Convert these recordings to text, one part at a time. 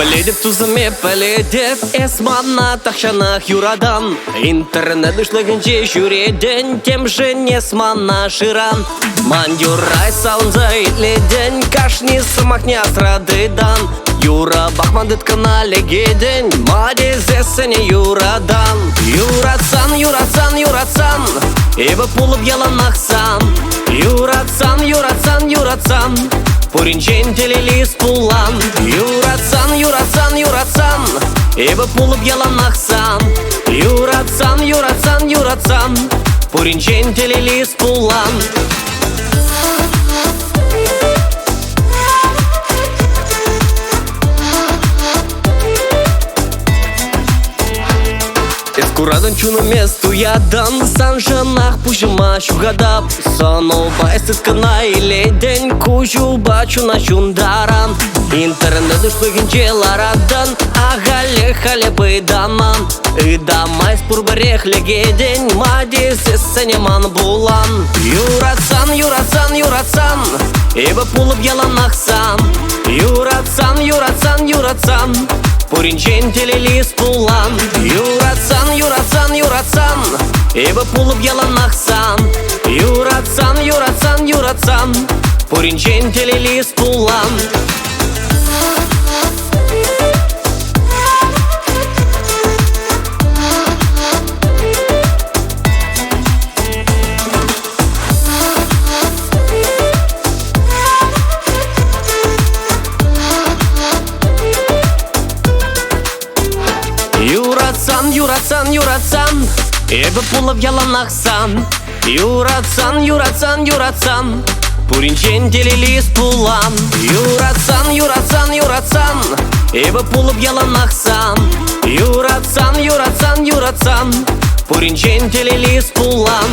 Пеледеп тузыме пеледеп эсманна тахшанах юрадан. Интернет дышлыгынче жүреден тем же несманна ширан. Ман юрай саунза итледен кашни сымахне астрадыдан. Юра бахмандыт канале геден мадезесене юрадан. Юрацан, юрацан, юрацан, ибо пулып яланахсан. Юрацан, юрацан, юрацан, пуринчен телелис пулан. Юрацан, юрацан, юрацан, ибо пулып яланахсан. Юрацан, юрацан, юрацан, пуринчен телелис пулан. Эскурадан чуну месту ядан санжанах пужыма шугадап. Саноба эстескана иледен кужу бачу на чундаран. Интернет дышлыгынче ларадан агале халепы даман. Идамай спурбарех легеден мадис эссенеман булан. Юрацан, юрацан, юрацан, ибо пулып яланахсан. Юрацан, юрацан, юрацан, пуринчен телелис пулан. Юрацан, юрацан, юрацан, ибо пулып яланахсан. Юрацан, юрацан, юрацан, пуринчен телелис пулан. Юрацан, юрацан, юрацан, ибо пулып яланахсан. Юрацан, юрацан, юрацан, пуринчен телелис пулан. Юрацан, юрацан, юрацан, ибо пулып яланахсан. Юрацан, юрацан, юрацан, пуринчен телелис пулан.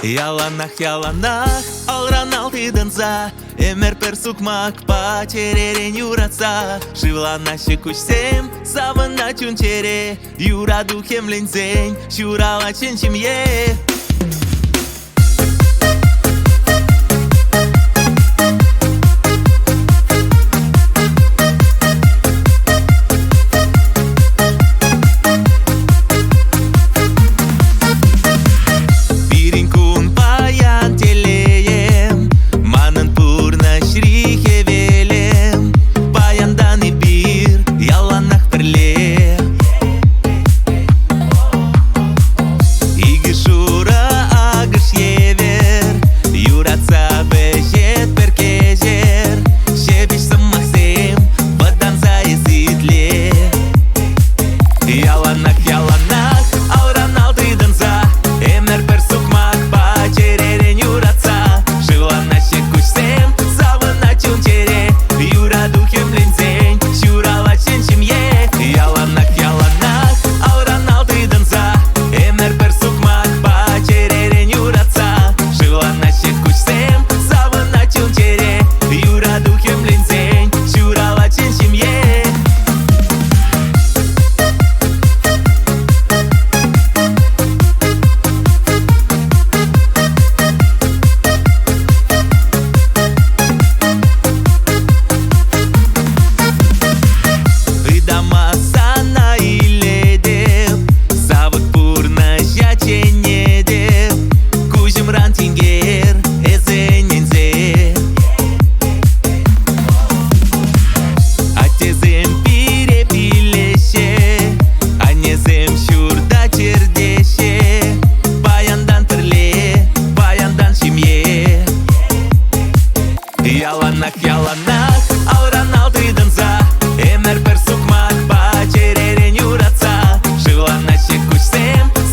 Яланах, алран алтыдынса, эмер пер сукмак пачеререн юратса. Шивланаше кучсем, савына чунчере, юраду хемленсень, шурала ченчимье. Яланах, алран алтыдынса, эмер пер сукмак пачеререн юратса. Шивланаше кучсем,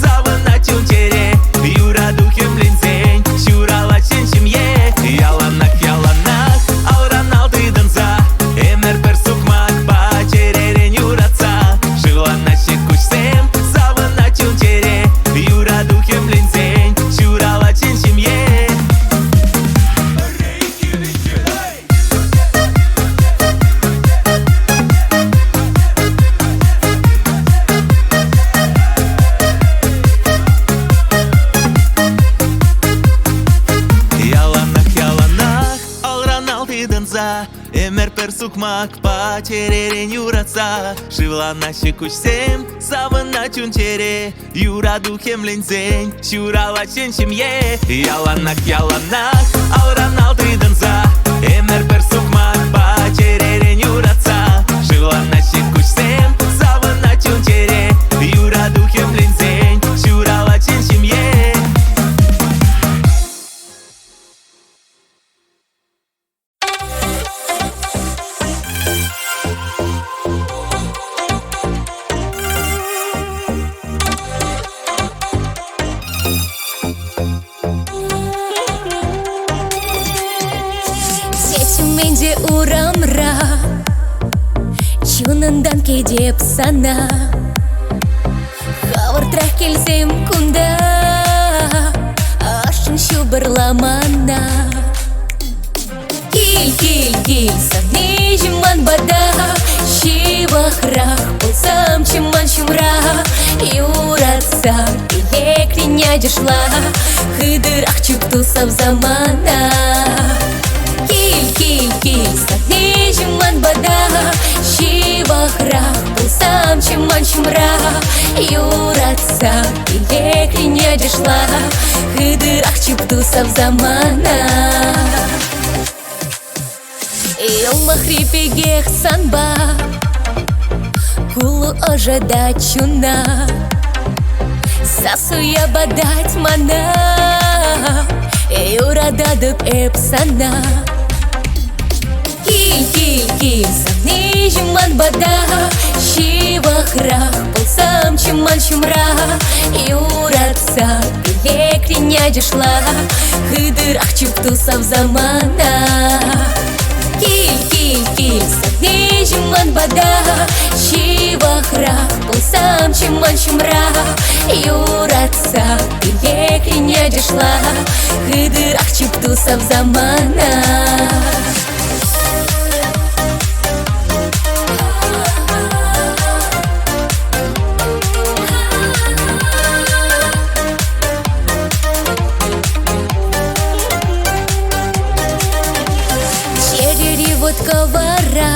савына чунчере, юраду хемленсень, шурала ченчимье. Яланах, алран алтыдынса, эмер пер сукмак пачеререн юратса. Шивланаше кучсем, савына чунчере, юраду хемленсень, шурала ченчимье. Эмер пер сукмак пачеререн юратса. Шивланаше кучсем, савына чунчере, юраду хемленсень, шурала ченчимье. Яланах, алран алтыдынса, эмер пер сукмак пачеререн юратса. Шивланаше кучсем, савына чунчере, юраду хемленсень, шурала ченчимье. Менде урамра, чунандан кедеп сана. Хавартрах келсем кунда, ашын шубырламана. Кил, савне жиман бада, шивахрах, полсам чиман шумра. Юратса, илекриня дешла, хыдырах чуктусав замана. Кил, савне жиман бада, шивахрах, полсам чиман шумра. Юратса, илекриня дешла, хыдырах чуктусав замана. Елмахри гех санба, кулу ожидать чуна. Сасуя бадать мана, юрададып эпсана. Кил, савне жиман бада, шивахрах, полсам чиман шумра. Юратса, илекриня дешла, хыдырах чуктусав замана. Кил, савне жиман бада, шивахрах, полсам чиман чиман чимра юратса пилекрине дешла хыдырах чиптусав замана. Ковара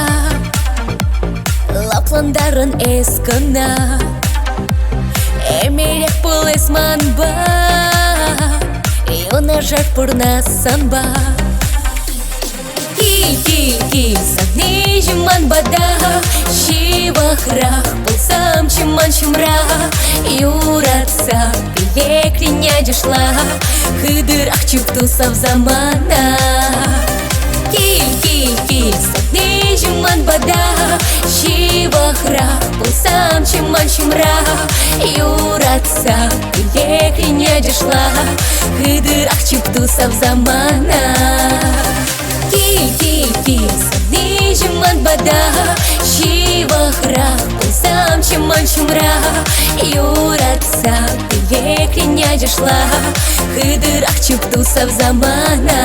лапландарын эскана эмерек полисман ба юна жак пурна санба ки сагни жиман бада шивахрах полсам чиман чимра юратса пилекриня дешла хыдырах чуктусав замана. Киль, сагни жиман бада шивахрах полсам чиман чимра юратса пилекриня дешла хыдырах чуктусав замана. Киль, сагни жиман бада шивахрах полсам чиман чимра юратса пилекриня дешла хыдырах чуктусав замана.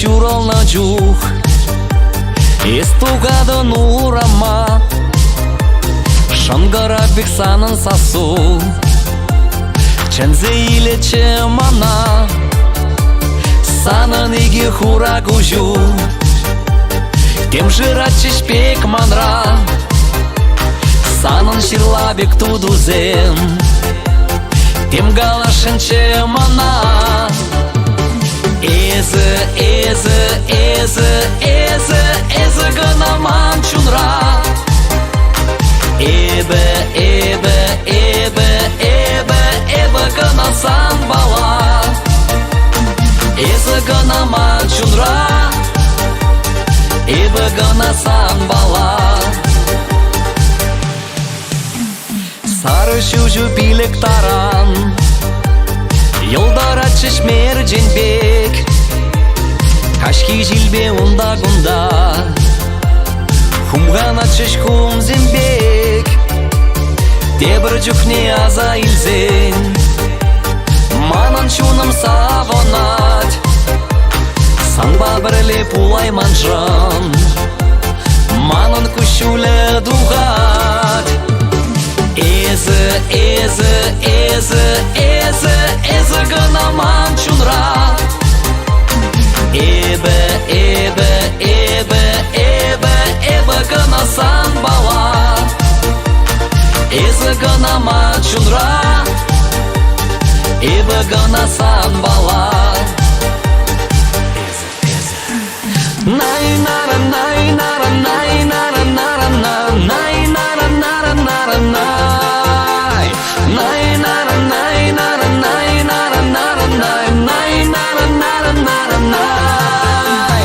шурал на джух Истугадын урама Шангара бексанын сасу Чензе иле чемана Санын иги хура гужу Тем жират чешпек манра Санын ширлабек тудузем Тем галашын чемана Эзі гына манчунра Эбі гына сан бала Эзі гына манчунра Эбі гына сан бала Сары шужу билік таран Yollara çeşmer cenbek Kaşki jilbe unda gunda Humgana çeş hum zembek Тебір жүхне аза илзен Манан чуным савонат Санба бірле пулай манжан Манан күшуле дугат Эзі гына манчунра Эбі гына сан бала Эзі гына манчунра Эбі гына сан бала Най-нара, най-нара, най-нара, нара, най-нара, нара, нара, най Най-нара, най-нара, най-нара, нара, най-нара, нара, нара, най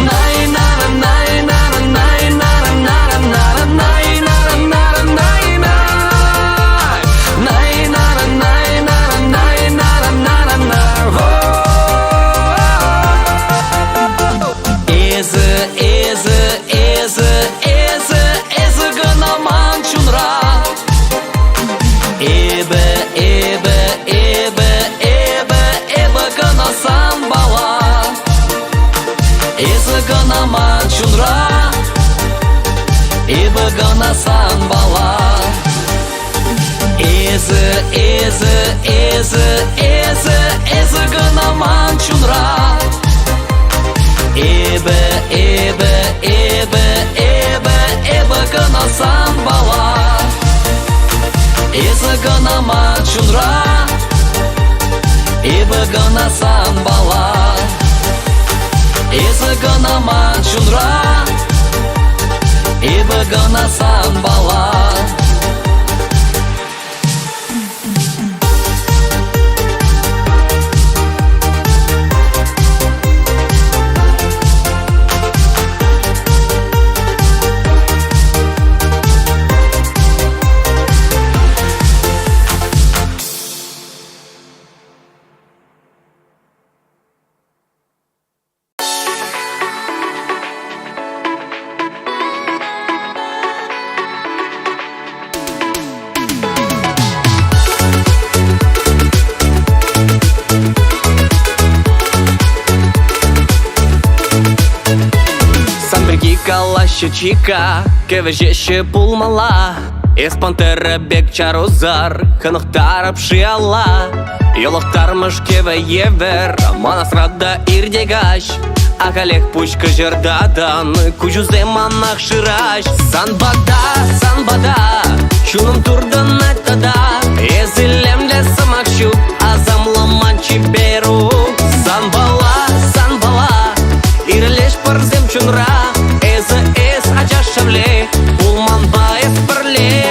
Най-нара, най-нара, най-нара, нара, нара, най-нара, нара, най-най Най-нара, най-нара, най-нара, нара, нара Эзі гына манчунра Эбі гына сан бала Эзі гына манчунра Эбі гына сан бала Эзі гына манчунра Эбі гына сан бала Эзі гына манчунра Эбі гына сан бала Эзі гына манчунра Эбі гына сан бала Чика, кевежеше пулмала Эспантера бек чарозар Ханықтарып шиала Йолықтармыш кеве евер Манасрада ирдегаш Акалек пучка жердадан Кучузе манах шираш Санбада Чуным турдан айтада Эзилемле самакшу Азамламан чиберу Санбала Ирлеш парзем чунра Ачашавле, улман байыз бірле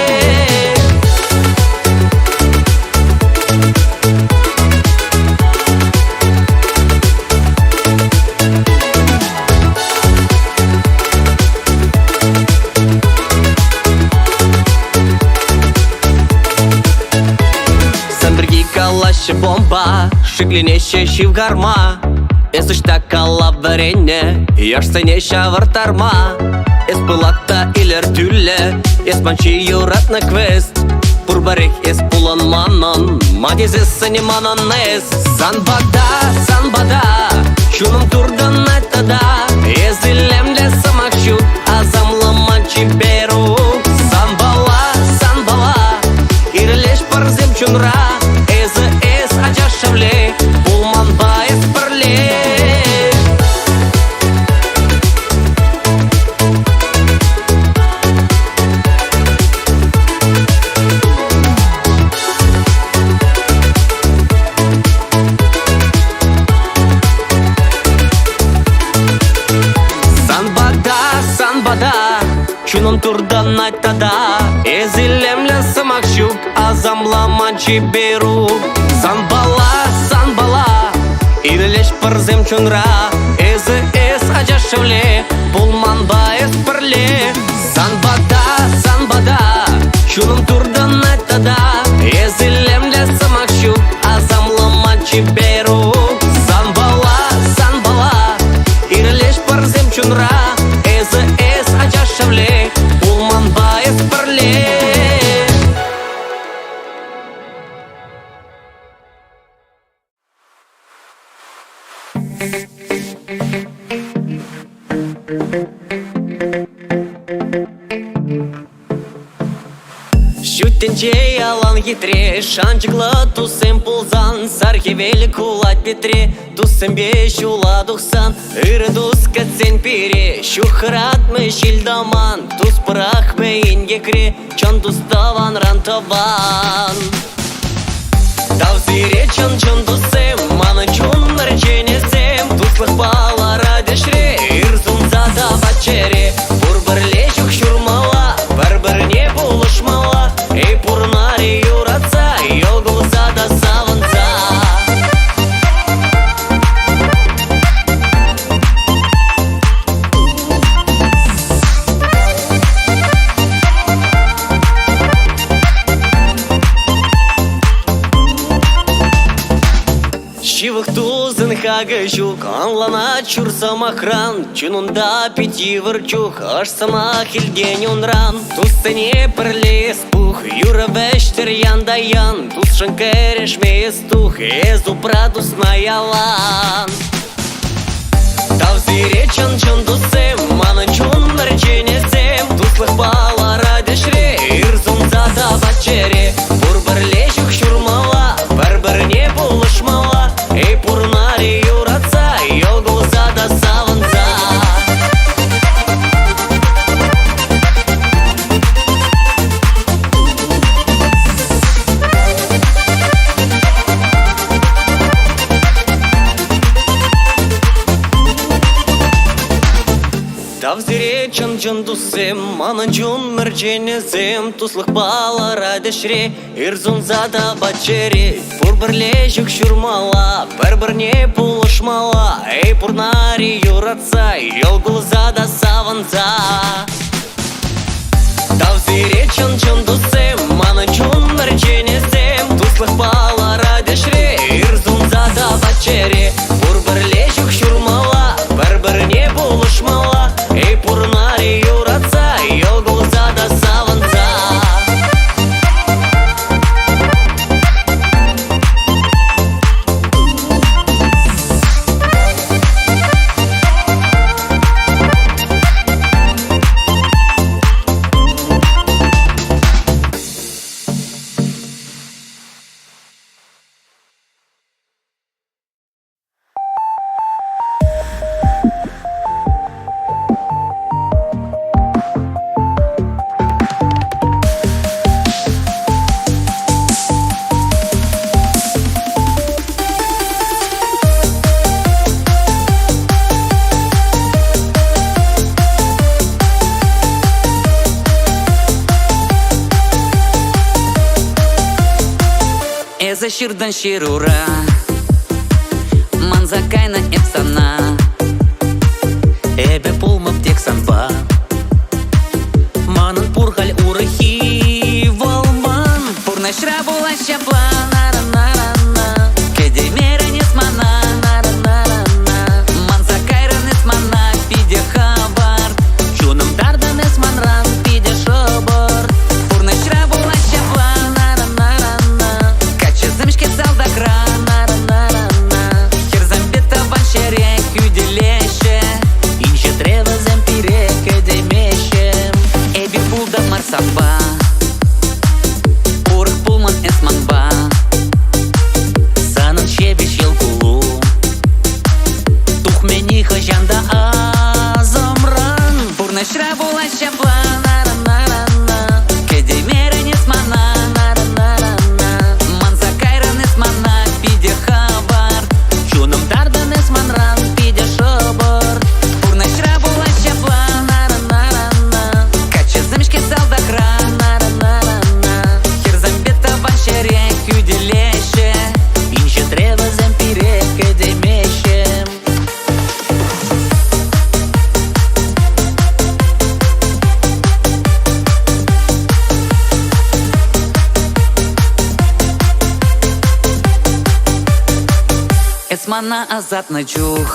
Сен бірге калашы бомба, шықленеше шив гарма Эсышта кала варене, яшсене шавыртарма Эс пылатта илер түлле, эс манчи юратны квест Пурбарек эс пулан манан, мадиз эс сани манан эс Санбада, Чуном турдан айтада Езілем для самахшут Азамламан чиберу Сан бала Ирлеш парзем чунра Эзі эс ачашавле Булман байыз пірле Чуном турдан айтада Езілемлі самахшук Азамламан чиберу Сан бала Ирлеш парзем чунра Эзі эс ачашавле Булман байыз пірле Сан бада Чуном турдан айтада Езілемлі самахшук Азамламан чиберу Сан бала Ирлеш парзем чунра Эзі эс ачашавле Булман байыз пірле Шүттенче ялан хитре Шанчықлы тусым пулзан Сархевелі кулать петре Тусым беш ула дұқсан Үрі дұс кәтсен пере Шухырат мы шилдаман Тус пырах бейінге кре Чон туставан рантаван Тавзире чон тусым Маны чон нарченесем Туслық балара дешре Ирзун зада бачере Бұр-бірле жүк шурмала Бір-бірне булышмала Эй, пурнари юратса Йогул зада саванца Шивых тузын хага жук Анлана чурсам охран Чунунда пяти вырчух Аш сама хильдень унран Тустане пірлес пух Юра вештер ян-даян Тус шанкереш местух Эзу прадус на ялан Тавзире чон тусым Маны чон нарченесем Туслых балара дешре Ирзун зада бачере Бұр-бірле жүк шурмала Бір-бірне булышмала Эй, пурнари юратса Йогул зада саванца Тавзире чон тусым Манын чон мірченесем Туслық балара дешре Ирзун зада бачере Бұр-бірле жүк шурмала Бір-бірне булышмала Эй, пурнари юратса Йогул зада саванца Тавзире чон тусым Манын чон мірченесем Туслық балара дешре Ирзун зада бачере Бұр-бірле жүк шурмала Бір-бірне булышмала Эй, пурнари юратса Йогул зада саванца Эза ширдан ширура Манзакайна эпсана Эбе пулмап тек санба Манын пурхаль урахи волман Пурна шрабула щапла Нара-нара-на Кеде мера несмана Нара-нара-на Манзакайра несмана Пиде хабар Чунам тарда несман раз Пиде шобор Пурна шрабула щапла Нара-нара-на Кача замешке цал до крана Нара-нара-на Хер замбета баншерек ділеще, інше треба зампірек демеще. Esmana azat na juh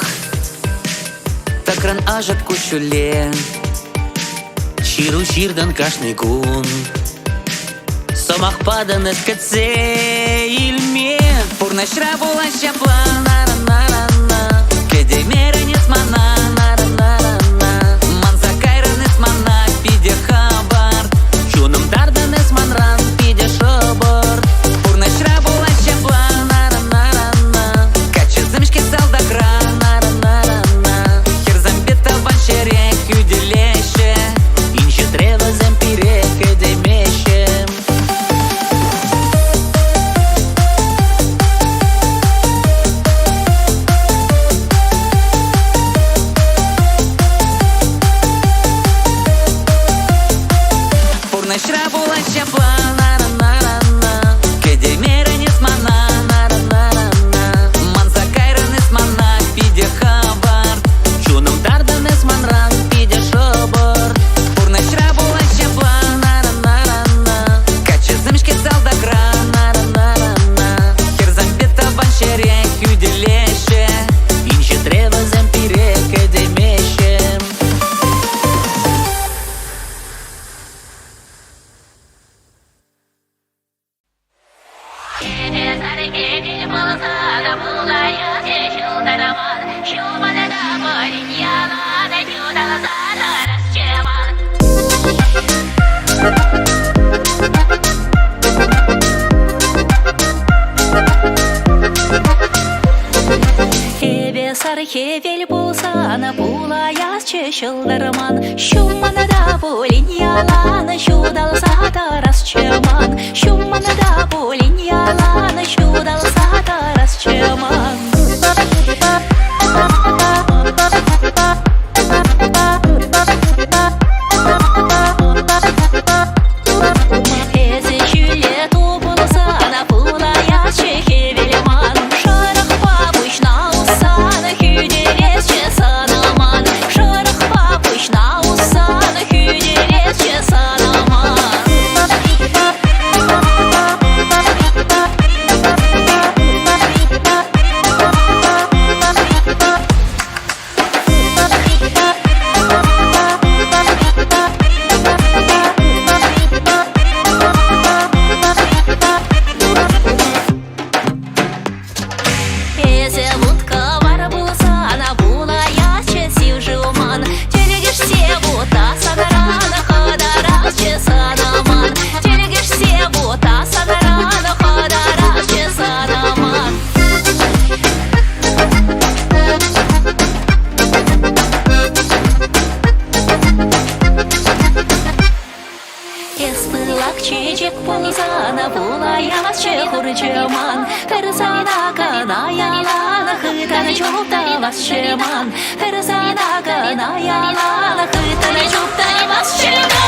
Takran ajat kushule Shiru shirdan kashni kun Somach padan es katse ilme Purna shrabula shapla nara-nara-na Kede mera nesmana nara-nara-на Man zakayra nesmana pide khabar Chunam darda nesman ran pide shobar Purna shrabula shapla nara-nara-на Замешки салда грана-на-на-на Херзамбета баншерек юделеще Инше треба зампирек демеще. Пурна шрабула щапла нара-нара-на Кеде мера несмана нара-нара-на Man zakayra nesmana pide khabar Chunam darda nesman ran pide shobar Purna shrabula shapla nara-nara-на Kache zamishke salda gрана-нара-нара-на Херзамбета баншерек юделеще Инше треба зампирек демеще. Хевель булсана булаяс чешылдарман Шуманада булин ялана шудалса тарас чеман Шуманада булин ялана шудалса тарас чеман Эзе жүле тубулсана булаяс чехевельман Шарах папучна усана хюделес чесанаман Шарах папучна усана хюделес чесанаман Чечек ползана булаяс чехурчеман Персана канаялана хытана чуптавас чеман Персана канаялана хытана чуптавас чеман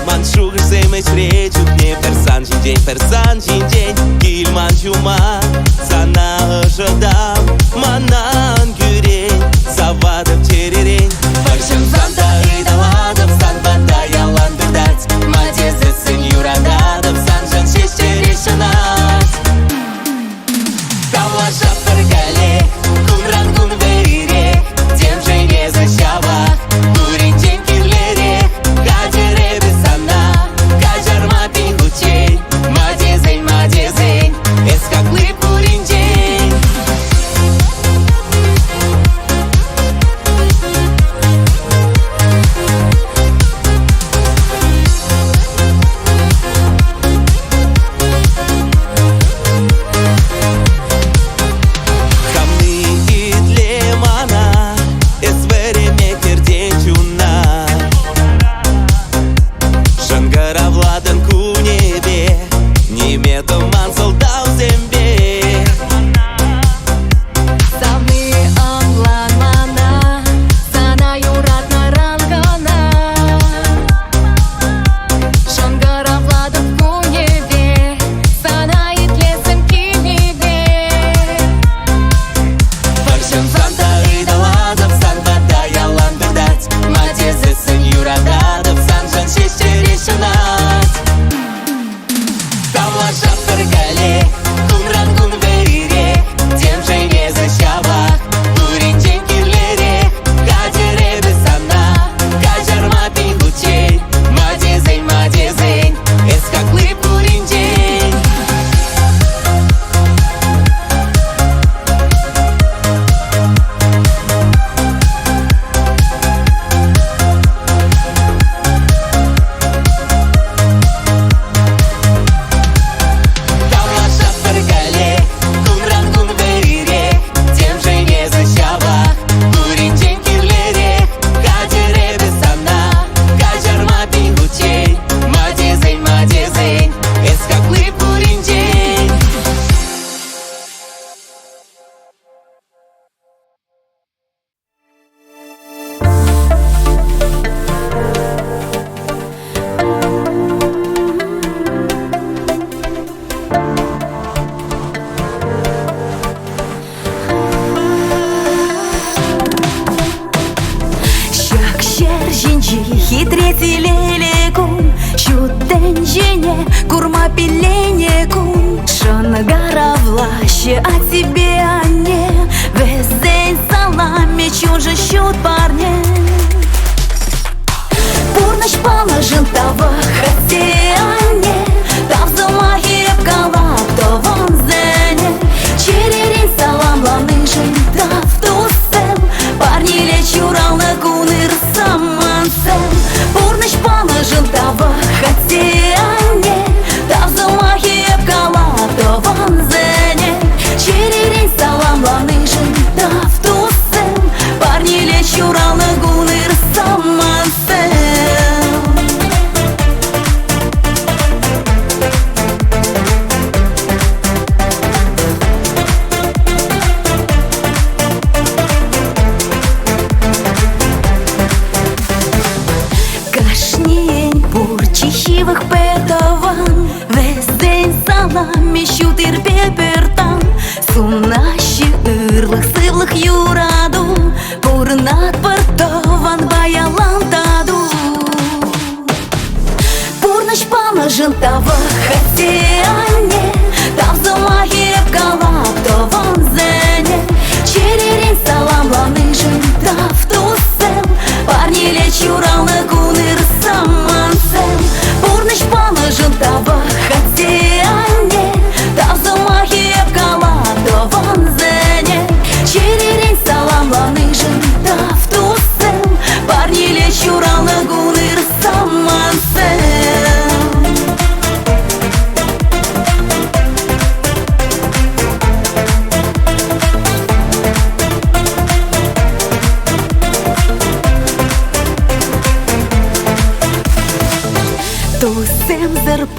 man şuğursaymış rechuk ne persan день Gilman чума sana ожидам Манан гюрень Завадов терерень Başım sanda ıydaladım San banda yalandırdat Madezdesin yuradadım San жан шештере шанат Тавлаша пыргали Кунран кун бейрек Тем же не защава Гурин тем кирлерек Кадере без сана Каджарма ты хучей Мадезень Эскаклы пурин день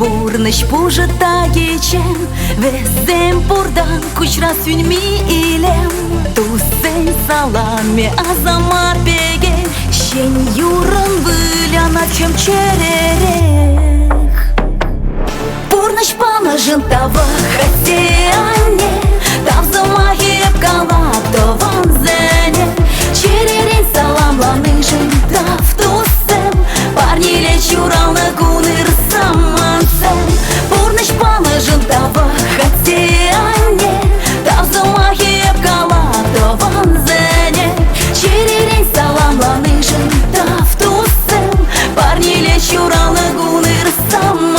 Purnish pujata geçen Vezem buradan kuçra sünmi ilem Tu sen salame azama pegen Чень юран выляна, чем черерех. Пурныш положил тава христиане, там за магия пкала, то вон зене. Черерень саламланы жен, да в тусем, парни лечь юралны куныр саманцем. Пурныш положил тава христиане, там за магия пкала, то вон зене. Черерень саламланы жен, да в тусем, парни лечь юралны куныр саманцем.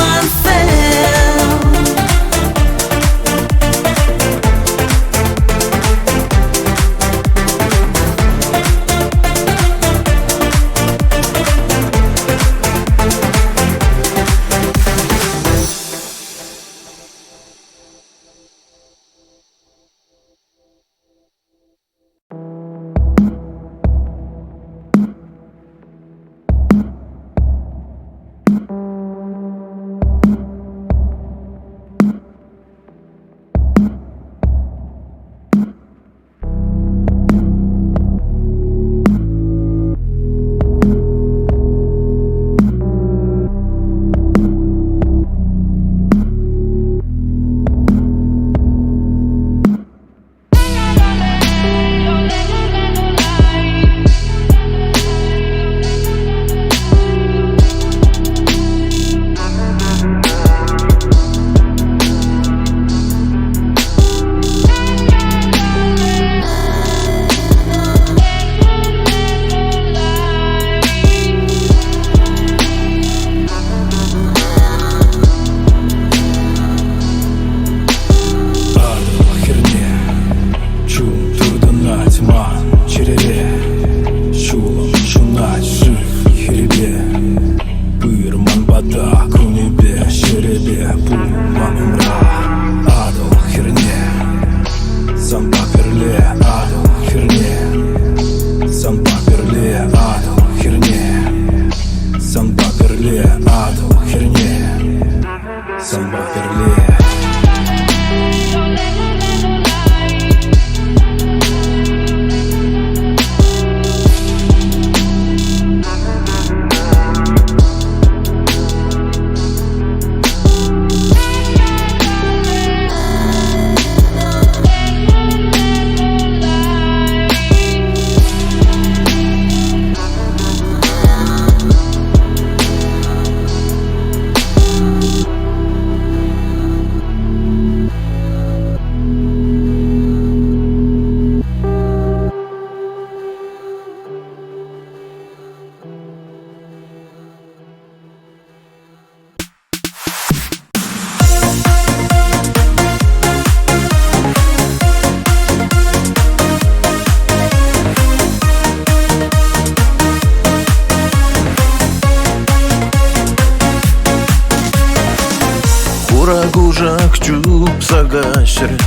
Kuragujak çup sagaşre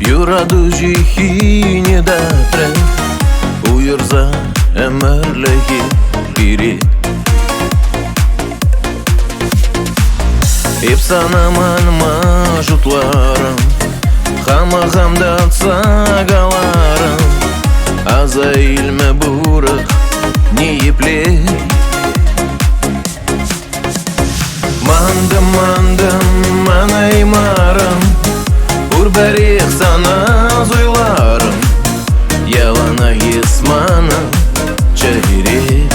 Yuradu jihine datre Uyurza emerlehi biri Епсана манма жұтларым Хамағамда цагаларым Аза илме бурық не еплей Мандым, манаймарым Урбәрек сана зуйларым Ялана есманы чәререк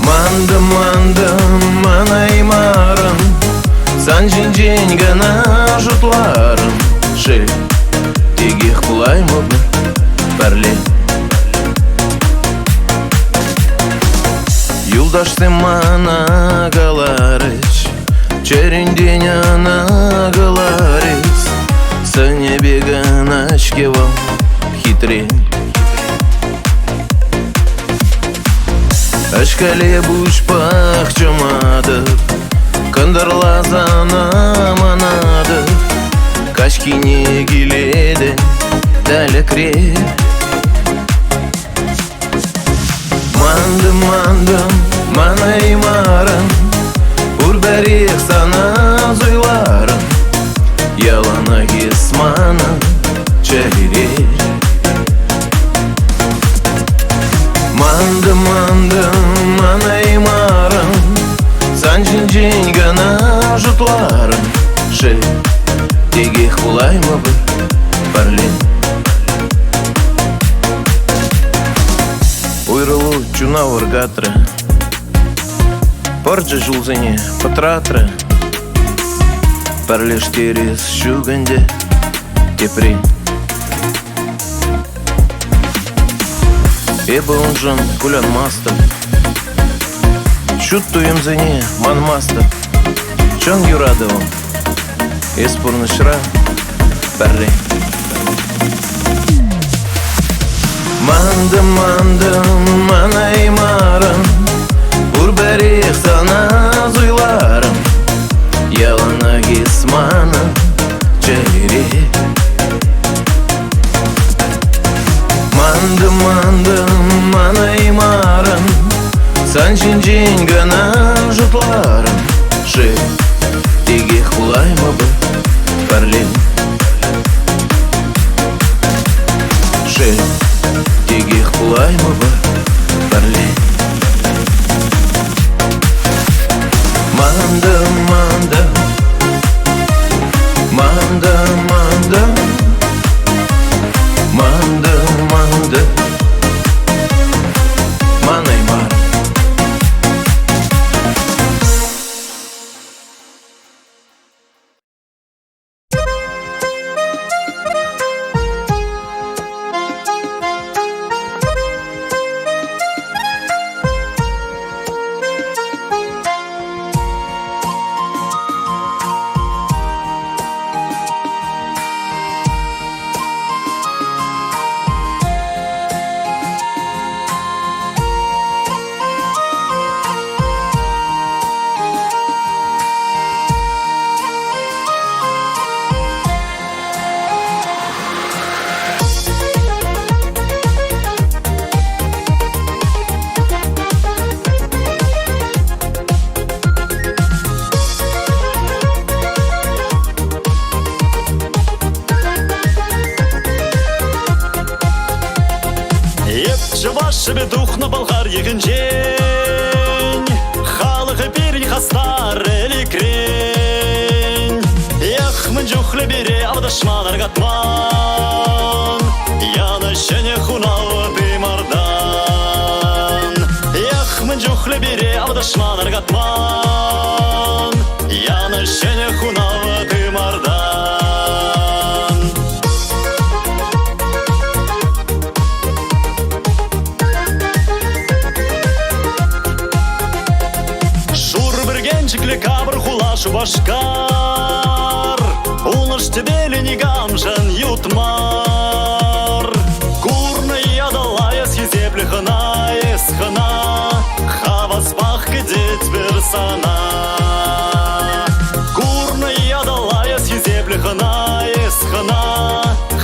Мандым, манаймарым Сан жин гана жұтларым Шел, тегех құлай мұбны бәрле Юлдаштым анагаларыч Черенден анагаларыц Сыне беган ашкевал хитре Ашкале буш пахчамадып Кандарлазана манадып Кашкине гиледе дәлекре Мандым, манаймарым Урбәрек сана зуйларым Ялана есманы чәререк день гана жұтларын ше теге құлаймы бір парлен Уйрылу чуна варгатры Порджа жулзане патратры Парлеш терес шуганде тепри Эбі ұнжын кулян мастыр Шут туем зане ман мастыр Чон юрадывым Эспурны шра парлен Мандым, манай марым Урбәрек сана зуйларым Ялана гисманым чәйре Мандым, манай марым Сан жин гана жұтларым Ше теге құлаймы бір парлен Ше теге құлаймы бір парлен Мандым, манай марым Шыбе дух на болгар егінжен Халығы берін хастар әлі крен Яхмын жүхлі бере авдашман аргатман Яны шене хунауы беймардан Яхмын жүхлі бере авдашман аргатман Яны шене хунауы беймардан Кабыр хулашу башкар Улыш тебелі негамжан ютмар Курны ядалая схизеплі хына есхына Хаваспах кедет берсана Курны ядалая схизеплі хына есхына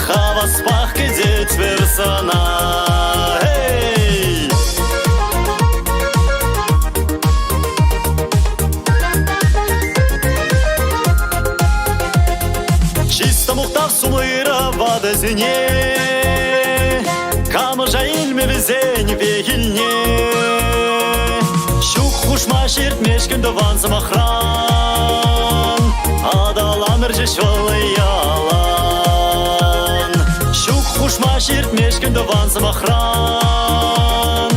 Хаваспах кедет берсана Muhtar sumıyra vada zene Kamıja ilmi vizeni vehilne Şuk huşma şirtmeş günde vansım ahran Adalanır cişvalı yalan Şuk huşma şirtmeş günde vansım ahran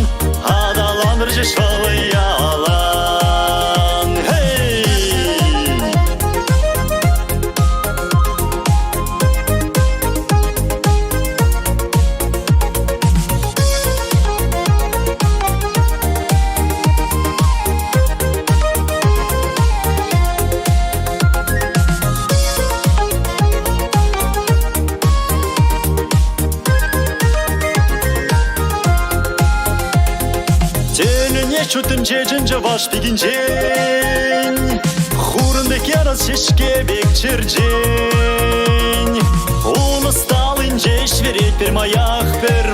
Adalanır cişvalı yalan Çutun cecin cavaş biginceyn Hurundek yaraz şişke bekçirceyn Unu stalın ceş verek bir mayak bir